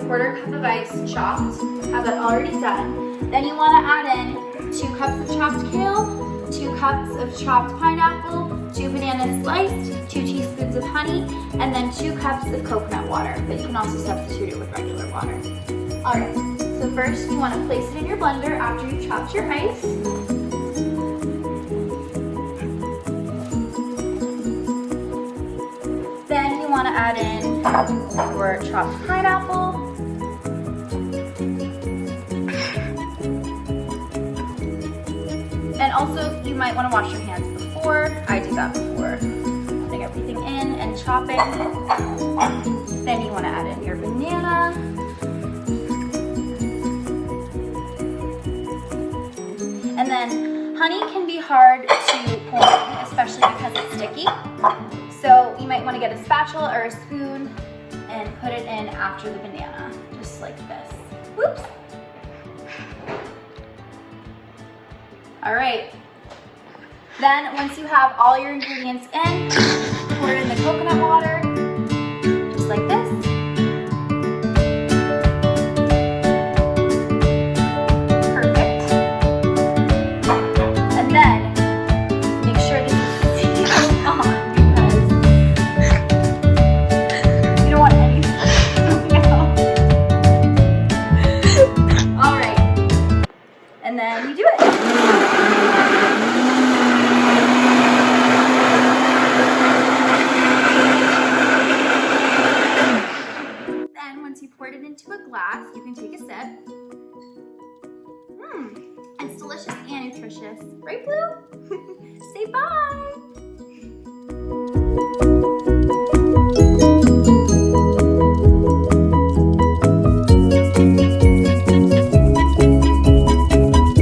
1/4 cup of ice chopped. Have that already done. Then you want to add in 2 cups of chopped kale, 2 cups of chopped pineapple, 2 bananas sliced, 2 teaspoons of honey, and then 2 cups of coconut water, but you can also substitute it with regular water. All right, so first you want to place it in your blender after you've chopped your ice. Then you want to add in your chopped pineapple. And also, you might want to wash your hands before. I do that before putting everything in and chopping. Then you want to add in your banana. And then honey can be hard to pour in, especially because it's sticky. So you might want to get a spatula or a spoon and put it in after the banana, just like this. Whoops. All right. Then once you have all your ingredients in, pour in the coconut water, just like this. Perfect. And then make sure that you see on because you don't want anything coming out. All right. And then you do it. Once you poured it into a glass, you can take a sip. It's delicious and nutritious. Right, Blue? Say bye.